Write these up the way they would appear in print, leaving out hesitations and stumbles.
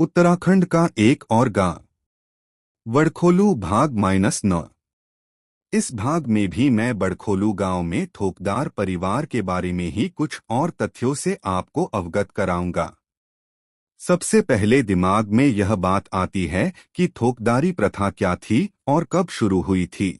उत्तराखंड का एक और गांव बड़खोलू भाग -9। इस भाग में भी मैं बड़खोलू गांव में थोकदार परिवार के बारे में ही कुछ और तथ्यों से आपको अवगत कराऊंगा। सबसे पहले दिमाग में यह बात आती है कि थोकदारी प्रथा क्या थी और कब शुरू हुई थी।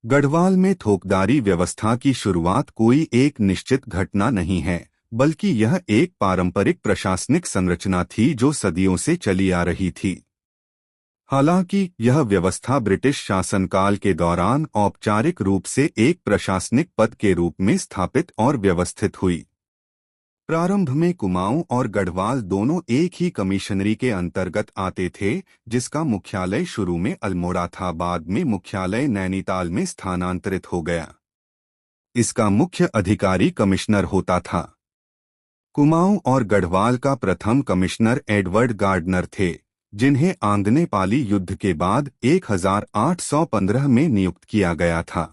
गढ़वाल में थोकदारी व्यवस्था की शुरुआत कोई एक निश्चित घटना नहीं है, बल्कि यह एक पारंपरिक प्रशासनिक संरचना थी जो सदियों से चली आ रही थी। हालांकि यह व्यवस्था ब्रिटिश शासनकाल के दौरान औपचारिक रूप से एक प्रशासनिक पद के रूप में स्थापित और व्यवस्थित हुई। प्रारंभ में कुमाऊं और गढ़वाल दोनों एक ही कमिश्नरी के अंतर्गत आते थे, जिसका मुख्यालय शुरू में अल्मोड़ा था, बाद में मुख्यालय नैनीताल में स्थानांतरित हो गया। इसका मुख्य अधिकारी कमिश्नर होता था। कुमाऊं और गढ़वाल का प्रथम कमिश्नर एडवर्ड गार्डनर थे, जिन्हें आंगनेपाली युद्ध के बाद 1815 में नियुक्त किया गया था।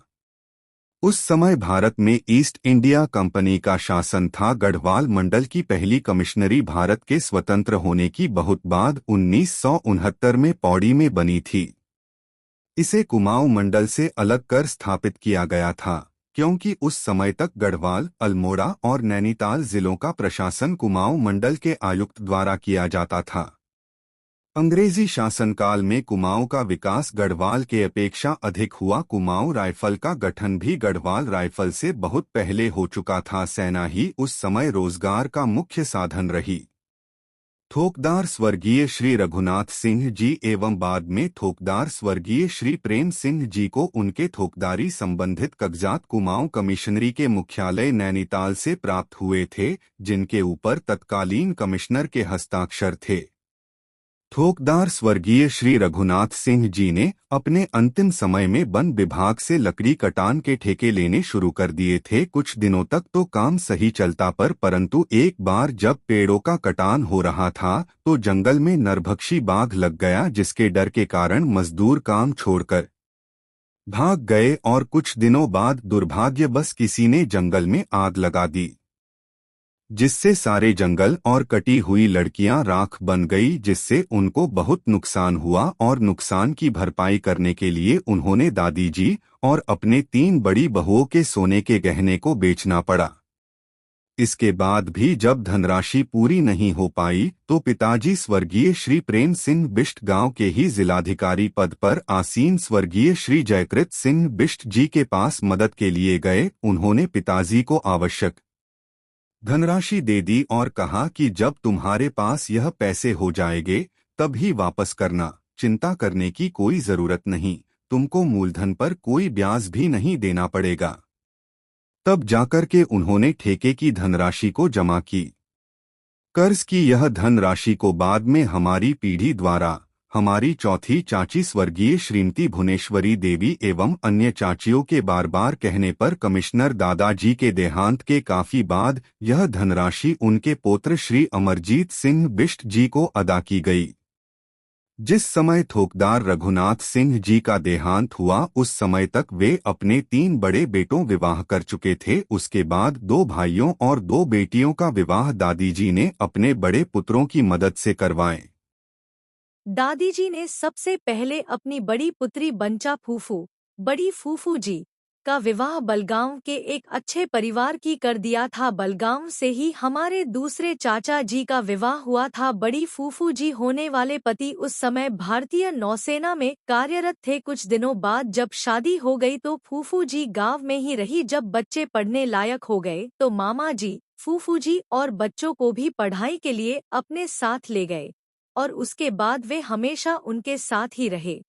उस समय भारत में ईस्ट इंडिया कंपनी का शासन था। गढ़वाल मंडल की पहली कमिश्नरी भारत के स्वतंत्र होने की बहुत बाद 1969 में पौड़ी में बनी थी। इसे कुमाऊं मंडल से अलग कर स्थापित किया गया था, क्योंकि उस समय तक गढ़वाल, अल्मोड़ा और नैनीताल जिलों का प्रशासन कुमाऊं मंडल के आयुक्त द्वारा किया जाता था। अंग्रेजी शासनकाल में कुमाऊं का विकास गढ़वाल के अपेक्षा अधिक हुआ। कुमाऊं राइफल का गठन भी गढ़वाल राइफल से बहुत पहले हो चुका था। सेना ही उस समय रोजगार का मुख्य साधन रही। थोकदार स्वर्गीय श्री रघुनाथ सिंह जी एवं बाद में थोकदार स्वर्गीय श्री प्रेम सिंह जी को उनके थोकदारी संबंधित कागजात कुमाऊं कमिश्नरी के मुख्यालय नैनीताल से प्राप्त हुए थे, जिनके ऊपर तत्कालीन कमिश्नर के हस्ताक्षर थे। थोकदार स्वर्गीय श्री रघुनाथ सिंह जी ने अपने अंतिम समय में वन विभाग से लकड़ी कटान के ठेके लेने शुरू कर दिए थे। कुछ दिनों तक तो काम सही चलता परंतु एक बार जब पेड़ों का कटान हो रहा था तो जंगल में नरभक्षी बाघ लग गया, जिसके डर के कारण मजदूर काम छोड़कर भाग गए और कुछ दिनों बाद दुर्भाग्यवश किसी ने जंगल में आग लगा दी, जिससे सारे जंगल और कटी हुई लड़कियां राख बन गई, जिससे उनको बहुत नुकसान हुआ और नुकसान की भरपाई करने के लिए उन्होंने दादी जी और अपने 3 बड़ी बहुओं के सोने के गहने को बेचना पड़ा। इसके बाद भी जब धनराशि पूरी नहीं हो पाई तो पिताजी स्वर्गीय श्री प्रेम सिंह बिष्ट गांव के ही जिलाधिकारी पद पर आसीन स्वर्गीय श्री जयकृत सिंह बिष्ट जी के पास मदद के लिए गए। उन्होंने पिताजी को आवश्यक धनराशि दे दी और कहा कि जब तुम्हारे पास यह पैसे हो जाएंगे तब ही वापस करना, चिंता करने की कोई जरूरत नहीं, तुमको मूलधन पर कोई ब्याज भी नहीं देना पड़ेगा। तब जाकर के उन्होंने ठेके की धनराशि को जमा की। कर्ज की यह धनराशि को बाद में हमारी पीढ़ी द्वारा हमारी चौथी चाची स्वर्गीय श्रीमती भुवनेश्वरी देवी एवं अन्य चाचियों के बार बार कहने पर कमिश्नर दादाजी के देहांत के काफी बाद यह धनराशि उनके पुत्र श्री अमरजीत सिंह बिष्ट जी को अदा की गई। जिस समय थोकदार रघुनाथ सिंह जी का देहांत हुआ उस समय तक वे अपने 3 बड़े बेटों विवाह कर चुके थे। उसके बाद 2 भाइयों और 2 बेटियों का विवाह दादी जी ने अपने बड़े पुत्रों की मदद से करवाए। दादी जी ने सबसे पहले अपनी बड़ी पुत्री बंचा फूफू, बड़ी फूफू जी, का विवाह बलगांव के एक अच्छे परिवार की कर दिया था। बलगांव से ही हमारे दूसरे चाचा जी का विवाह हुआ था। बड़ी फूफू जी होने वाले पति उस समय भारतीय नौसेना में कार्यरत थे। कुछ दिनों बाद जब शादी हो गई तो फूफू जी गांव में ही रही। जब बच्चे पढ़ने लायक हो गए तो मामा जी, फूफू जी और बच्चों को भी पढ़ाई के लिए अपने साथ ले गए और उसके बाद वे हमेशा उनके साथ ही रहे।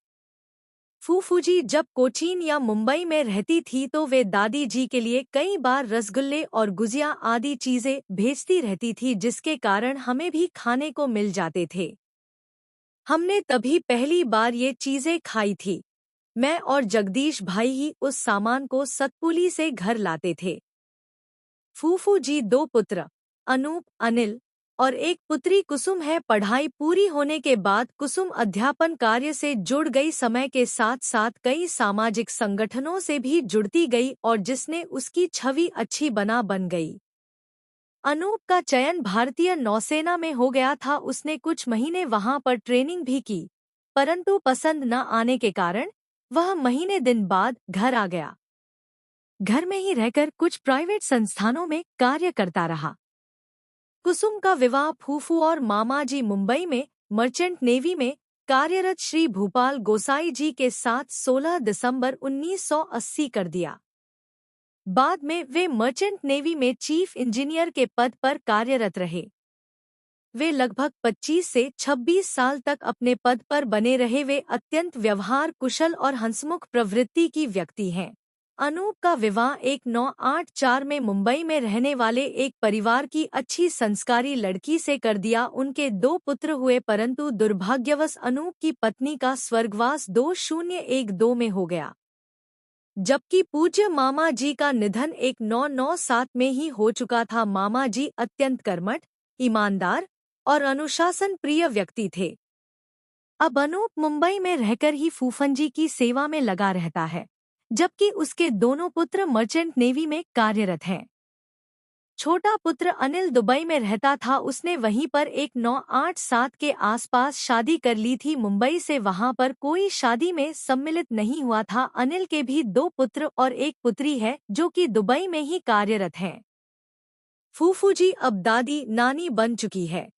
फूफू जी जब कोचीन या मुंबई में रहती थी तो वे दादी जी के लिए कई बार रसगुल्ले और गुजिया आदि चीजें भेजती रहती थी, जिसके कारण हमें भी खाने को मिल जाते थे। हमने तभी पहली बार ये चीजें खाई थी। मैं और जगदीश भाई ही उस सामान को सतपुली से घर लाते थे। फूफू जी 2 पुत्र अनूप, अनिल और एक पुत्री कुसुम है। पढ़ाई पूरी होने के बाद कुसुम अध्यापन कार्य से जुड़ गई। समय के साथ साथ कई सामाजिक संगठनों से भी जुड़ती गई और जिसने उसकी छवि अच्छी बन गई। अनूप का चयन भारतीय नौसेना में हो गया था। उसने कुछ महीने वहां पर ट्रेनिंग भी की, परंतु पसंद न आने के कारण वह महीने दिन बाद घर आ गया। घर में ही रहकर कुछ प्राइवेट संस्थानों में कार्य करता रहा। कुसुम का विवाह फूफू और मामाजी मुंबई में मर्चेंट नेवी में कार्यरत श्री भूपाल गोसाई जी के साथ 16 दिसंबर 1980 कर दिया। बाद में वे मर्चेंट नेवी में चीफ इंजीनियर के पद पर कार्यरत रहे। वे लगभग 25 से 26 साल तक अपने पद पर बने रहे। वे अत्यंत व्यवहार कुशल और हंसमुख प्रवृत्ति की व्यक्ति हैं। अनूप का विवाह 1984 में मुंबई में रहने वाले एक परिवार की अच्छी संस्कारी लड़की से कर दिया। उनके 2 पुत्र हुए, परंतु दुर्भाग्यवश अनूप की पत्नी का स्वर्गवास 2012 में हो गया, जबकि पूज्य मामा जी का निधन 1997 में ही हो चुका था। मामा जी अत्यंत कर्मठ, ईमानदार और अनुशासन प्रिय व्यक्ति थे। अब अनूप मुंबई में रहकर ही फूफनजी की सेवा में लगा रहता है, जबकि उसके दोनों पुत्र मर्चेंट नेवी में कार्यरत हैं। छोटा पुत्र अनिल दुबई में रहता था। उसने वहीं पर 1987 के आसपास शादी कर ली थी। मुंबई से वहां पर कोई शादी में सम्मिलित नहीं हुआ था। अनिल के भी 2 पुत्र और 1 पुत्री है, जो कि दुबई में ही कार्यरत हैं। फूफू जी अब दादी नानी बन चुकी है।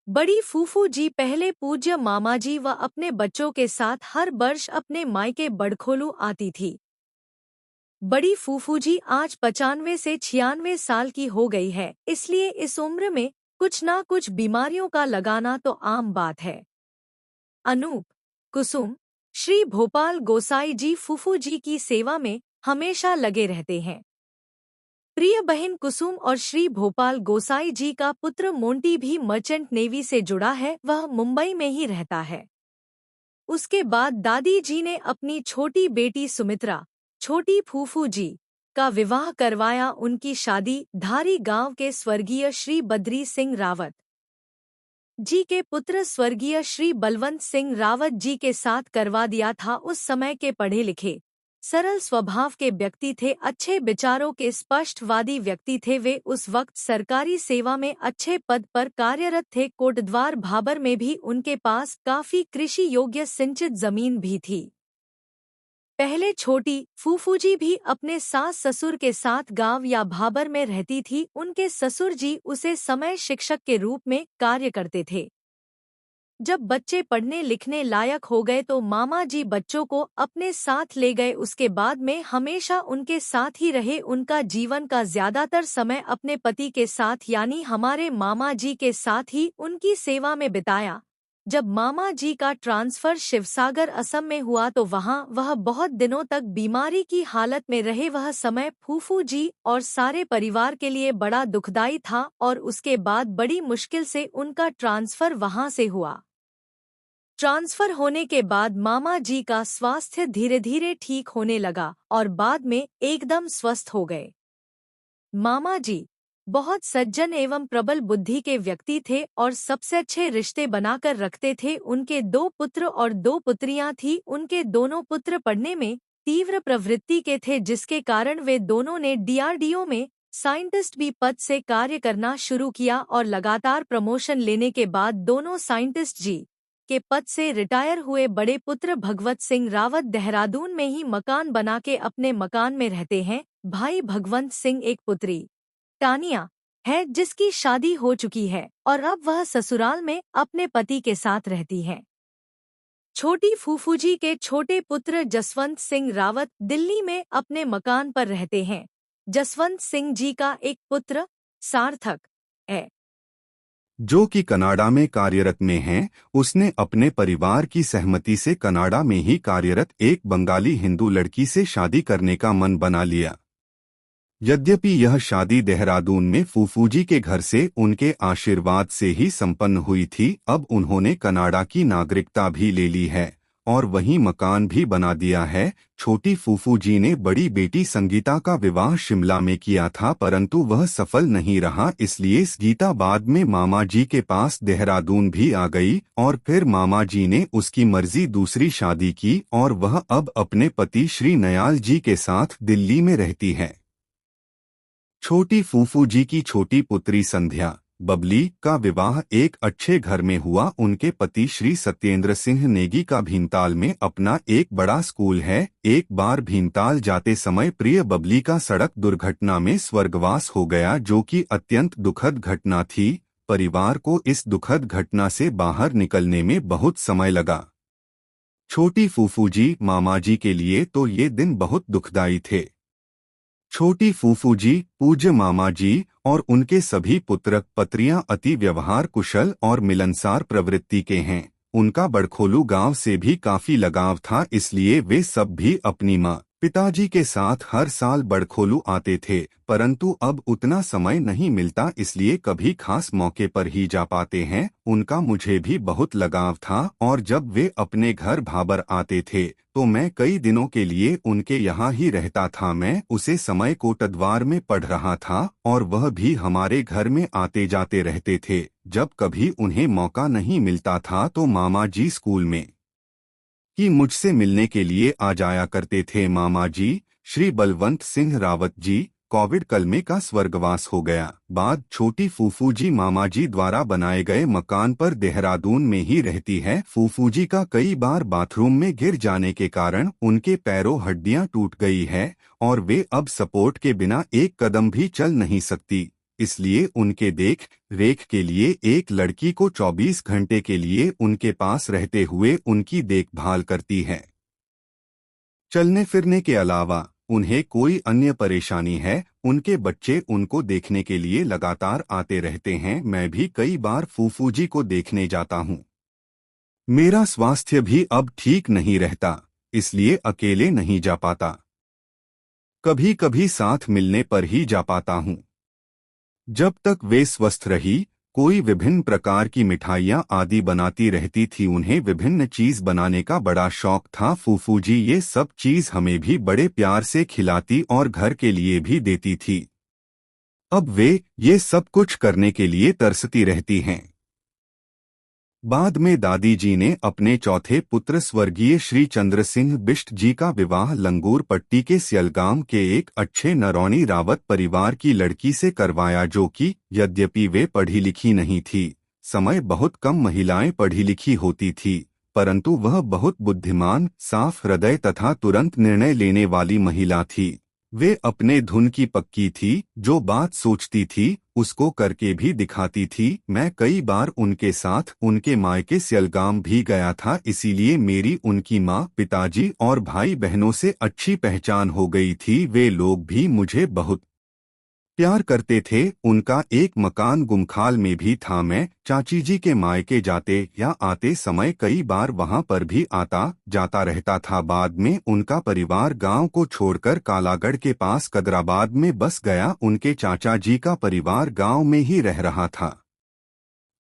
बड़ी फूफू जी पहले पूज्य मामाजी व अपने बच्चों के साथ हर वर्ष अपने मायके बड़खोलू आती थी। बड़ी फूफू जी आज 95 से 96 साल की हो गई है, इसलिए इस उम्र में कुछ ना कुछ बीमारियों का लगाना तो आम बात है। अनूप, कुसुम, श्री भोपाल गोसाई जी फूफू जी की सेवा में हमेशा लगे रहते हैं। प्रिय बहन कुसुम और श्री भोपाल गोसाई जी का पुत्र मोंटी भी मर्चेंट नेवी से जुड़ा है। वह मुंबई में ही रहता है। उसके बाद दादी जी ने अपनी छोटी बेटी सुमित्रा, छोटी फूफू जी, का विवाह करवाया। उनकी शादी धारी गांव के स्वर्गीय श्री बद्री सिंह रावत जी के पुत्र स्वर्गीय श्री बलवंत सिंह रावत जी के साथ करवा दिया था। उस समय के पढ़े लिखे, सरल स्वभाव के व्यक्ति थे, अच्छे विचारों के स्पष्टवादी व्यक्ति थे। वे उस वक्त सरकारी सेवा में अच्छे पद पर कार्यरत थे। कोटद्वार भाबर में भी उनके पास काफी कृषि योग्य सिंचित जमीन भी थी। पहले छोटी फूफू जी भी अपने सास ससुर के साथ गांव या भाबर में रहती थी। उनके ससुर जी उसे समय शिक्षक के रूप में कार्य करते थे। जब बच्चे पढ़ने लिखने लायक हो गए तो मामा जी बच्चों को अपने साथ ले गए। उसके बाद में हमेशा उनके साथ ही रहे। उनका जीवन का ज्यादातर समय अपने पति के साथ यानी हमारे मामा जी के साथ ही उनकी सेवा में बिताया। जब मामा जी का ट्रांसफर शिवसागर असम में हुआ तो वहां वह बहुत दिनों तक बीमारी की हालत में रहे। वह समय फूफू जी और सारे परिवार के लिए बड़ा दुखदायी था और उसके बाद बड़ी मुश्किल से उनका ट्रांसफर वहां से हुआ। ट्रांसफर होने के बाद मामा जी का स्वास्थ्य धीरे धीरे ठीक होने लगा और बाद में एकदम स्वस्थ हो गए। मामा जी बहुत सज्जन एवं प्रबल बुद्धि के व्यक्ति थे और सबसे अच्छे रिश्ते बनाकर रखते थे। उनके 2 पुत्र और 2 पुत्रियां थीं। उनके दोनों पुत्र पढ़ने में तीव्र प्रवृत्ति के थे, जिसके कारण वे दोनों ने DRDO में साइंटिस्ट भी पद से कार्य करना शुरू किया और लगातार प्रमोशन लेने के बाद दोनों साइंटिस्ट जी के पद से रिटायर हुए। बड़े पुत्र भगवत सिंह रावत देहरादून में ही मकान बना के अपने मकान में रहते हैं। भाई भगवंत सिंह एक पुत्री टानिया है, जिसकी शादी हो चुकी है और अब वह ससुराल में अपने पति के साथ रहती है। छोटी फूफू जी के छोटे पुत्र जसवंत सिंह रावत दिल्ली में अपने मकान पर रहते हैं। जसवंत सिंह जी का एक पुत्र सार्थक है, जो कि कनाडा में कार्यरत में हैं। उसने अपने परिवार की सहमति से कनाडा में ही कार्यरत एक बंगाली हिंदू लड़की से शादी करने का मन बना लिया। यद्यपि यह शादी देहरादून में फूफूजी के घर से उनके आशीर्वाद से ही संपन्न हुई थी, अब उन्होंने कनाडा की नागरिकता भी ले ली है और वहीं मकान भी बना दिया है। छोटी फूफूजी ने बड़ी बेटी संगीता का विवाह शिमला में किया था, परंतु वह सफल नहीं रहा, इसलिए गीता बाद में मामा जी के पास देहरादून भी आ गई और फिर मामा जी ने उसकी मर्जी दूसरी शादी की और वह अब अपने पति श्री नयाल जी के साथ दिल्ली में रहती है। छोटी फूफू जी की छोटी पुत्री संध्या बबली का विवाह एक अच्छे घर में हुआ। उनके पति श्री सत्येंद्र सिंह नेगी का भीमताल में अपना एक बड़ा स्कूल है। एक बार भीमताल जाते समय प्रिय बबली का सड़क दुर्घटना में स्वर्गवास हो गया, जो कि अत्यंत दुखद घटना थी। परिवार को इस दुखद घटना से बाहर निकलने में बहुत समय लगा। छोटी फूफू जी मामा जी के लिए तो ये दिन बहुत दुखदायी थे। छोटी फूफू जी, पूज्य मामा जी और उनके सभी पुत्र पत्रियां अति व्यवहार कुशल और मिलनसार प्रवृत्ति के हैं। उनका बड़खोलू गांव से भी काफी लगाव था, इसलिए वे सब भी अपनी माँ पिताजी के साथ हर साल बड़खोलू आते थे। परंतु अब उतना समय नहीं मिलता, इसलिए कभी खास मौके पर ही जा पाते हैं। उनका मुझे भी बहुत लगाव था और जब वे अपने घर भाबर आते थे तो मैं कई दिनों के लिए उनके यहाँ ही रहता था। मैं उसे समय कोटद्वार में पढ़ रहा था और वह भी हमारे घर में आते जाते रहते थे। जब कभी उन्हें मौका नहीं मिलता था तो मामा जी स्कूल में ही मुझसे मिलने के लिए आ जाया करते थे। मामा जी श्री बलवंत सिंह रावत जी कोविड कल में का स्वर्गवास हो गया। बाद छोटी फूफू जी मामा जी द्वारा बनाए गए मकान पर देहरादून में ही रहती है। फूफू जी का कई बार बाथरूम में गिर जाने के कारण उनके पैरों हड्डियां टूट गई है और वे अब सपोर्ट के बिना एक कदम भी चल नहीं सकती। इसलिए उनके देख रेख के लिए एक लड़की को 24 घंटे के लिए उनके पास रहते हुए उनकी देखभाल करती है। चलने फिरने के अलावा उन्हें कोई अन्य परेशानी है। उनके बच्चे उनको देखने के लिए लगातार आते रहते हैं। मैं भी कई बार फूफू जी को देखने जाता हूँ। मेरा स्वास्थ्य भी अब ठीक नहीं रहता, इसलिए अकेले नहीं जा पाता। कभी कभी साथ मिलने पर ही जा पाता हूँ। जब तक वे स्वस्थ रही, कोई विभिन्न प्रकार की मिठाइयाँ आदि बनाती रहती थी। उन्हें विभिन्न चीज बनाने का बड़ा शौक था। फूफू जी ये सब चीज हमें भी बड़े प्यार से खिलाती और घर के लिए भी देती थी। अब वे ये सब कुछ करने के लिए तरसती रहती हैं। बाद में दादी जी ने अपने चौथे पुत्र स्वर्गीय श्री चंद्र सिंह बिष्ट जी का विवाह लंगूर पट्टी के स्यलगाम के एक अच्छे नरौनी रावत परिवार की लड़की से करवाया, जो कि यद्यपि वे पढ़ी लिखी नहीं थी, समय बहुत कम महिलाएं पढ़ी लिखी होती थी, परंतु वह बहुत बुद्धिमान, साफ हृदय तथा तुरंत निर्णय लेने वाली महिला थी। वे अपने धुन की पक्की थी, जो बात सोचती थी उसको करके भी दिखाती थी। मैं कई बार उनके साथ उनके मायके स्यलगाम भी गया था, इसीलिए मेरी उनकी माँ, पिताजी और भाई बहनों से अच्छी पहचान हो गई थी। वे लोग भी मुझे बहुत प्यार करते थे। उनका एक मकान गुमखाल में भी था। मैं चाची जी के मायके जाते या आते समय कई बार वहां पर भी आता जाता रहता था। बाद में उनका परिवार गांव को छोड़कर कालागढ़ के पास कदराबाद में बस गया। उनके चाचा जी का परिवार गांव में ही रह रहा था।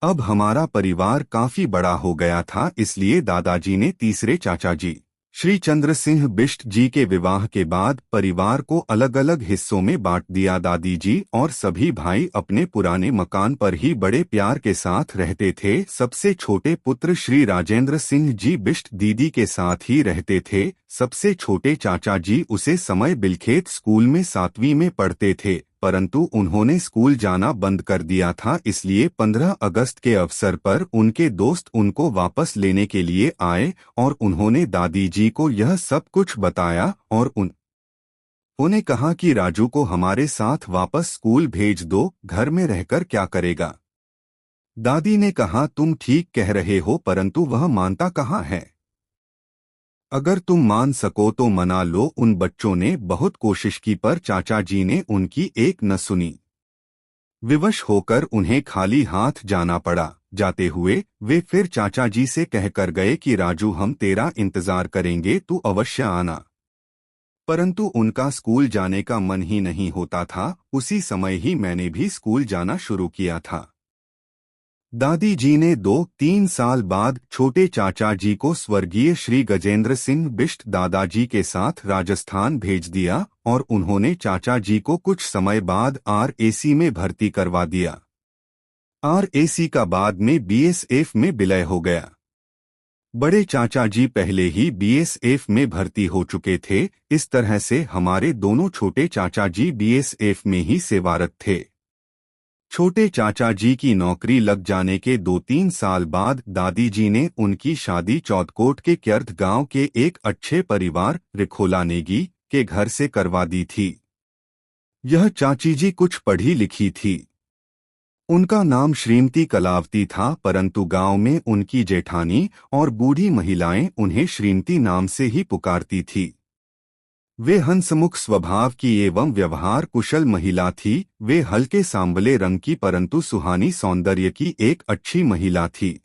अब हमारा परिवार काफी बड़ा हो गया था, इसलिए दादाजी ने तीसरे चाचा जी श्री चंद्र सिंह बिष्ट जी के विवाह के बाद परिवार को अलग अलग हिस्सों में बांट दिया। दादी जी और सभी भाई अपने पुराने मकान पर ही बड़े प्यार के साथ रहते थे। सबसे छोटे पुत्र श्री राजेंद्र सिंह जी बिष्ट दीदी के साथ ही रहते थे। सबसे छोटे चाचा जी उसे समय बिलखेत स्कूल में 7वीं में पढ़ते थे, परंतु उन्होंने स्कूल जाना बंद कर दिया था। इसलिए 15 अगस्त के अवसर पर उनके दोस्त उनको वापस लेने के लिए आए और उन्होंने दादी जी को यह सब कुछ बताया और उन्हें कहा कि राजू को हमारे साथ वापस स्कूल भेज दो, घर में रहकर क्या करेगा। दादी ने कहा, तुम ठीक कह रहे हो, परंतु वह मानता कहाँ है। अगर तुम मान सको तो मना लो। उन बच्चों ने बहुत कोशिश की, पर चाचा जी ने उनकी एक न सुनी। विवश होकर उन्हें खाली हाथ जाना पड़ा। जाते हुए वे फिर चाचा जी से कहकर गए कि राजू, हम तेरा इंतजार करेंगे, तू अवश्य आना। परंतु उनका स्कूल जाने का मन ही नहीं होता था। उसी समय ही मैंने भी स्कूल जाना शुरू किया था। दादी जी ने 2-3 साल बाद छोटे चाचा जी को स्वर्गीय श्री गजेंद्र सिंह बिष्ट दादाजी के साथ राजस्थान भेज दिया और उन्होंने चाचा जी को कुछ समय बाद RAC में भर्ती करवा दिया। RAC का बाद में BSF में विलय हो गया। बड़े चाचा जी पहले ही बीएसएफ में भर्ती हो चुके थे। इस तरह से हमारे दोनों छोटे चाचा जी बीएसएफ में ही सेवारत थे। छोटे चाचा जी की नौकरी लग जाने के 2-3 साल बाद दादी जी ने उनकी शादी चौदकोट के क्यर्थ गांव के एक अच्छे परिवार रिखोला नेगी के घर से करवा दी थी। यह चाची जी कुछ पढ़ी लिखी थी। उनका नाम श्रीमती कलावती था, परंतु गांव में उनकी जेठानी और बूढ़ी महिलाएं उन्हें श्रीमती नाम से ही पुकारती थी। वे हंसमुख स्वभाव की एवं व्यवहार कुशल महिला थी। वे हल्के सांवले रंग की परंतु सुहानी सौंदर्य की एक अच्छी महिला थी।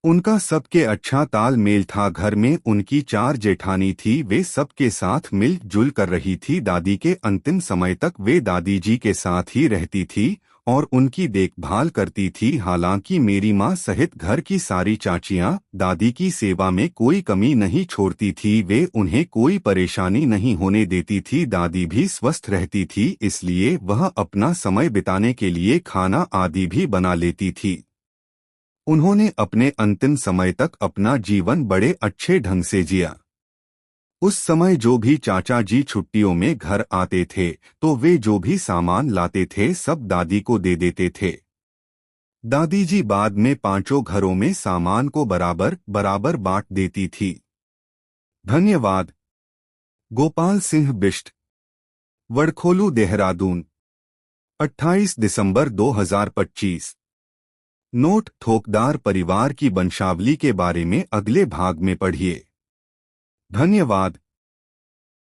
उनका सबके अच्छा तालमेल था। घर में उनकी 4 जेठानी थी, वे सबके साथ मिलजुल कर रही थी। दादी के अंतिम समय तक वे दादी जी के साथ ही रहती थी और उनकी देखभाल करती थी। हालांकि मेरी माँ सहित घर की सारी चाचियाँ दादी की सेवा में कोई कमी नहीं छोड़ती थी। वे उन्हें कोई परेशानी नहीं होने देती थी। दादी भी स्वस्थ रहती थी, इसलिए वह अपना समय बिताने के लिए खाना आदि भी बना लेती थी। उन्होंने अपने अंतिम समय तक अपना जीवन बड़े अच्छे ढंग से जिया। उस समय जो भी चाचा जी छुट्टियों में घर आते थे तो वे जो भी सामान लाते थे सब दादी को दे देते थे। दादी जी बाद में 5 घरों में सामान को बराबर बराबर बांट देती थी। धन्यवाद। गोपाल सिंह बिष्ट, वड़खोलू, देहरादून, 28 दिसंबर 2025। नोट: ठोकदार परिवार की वंशावली के बारे में अगले भाग में पढ़िए। धन्यवाद।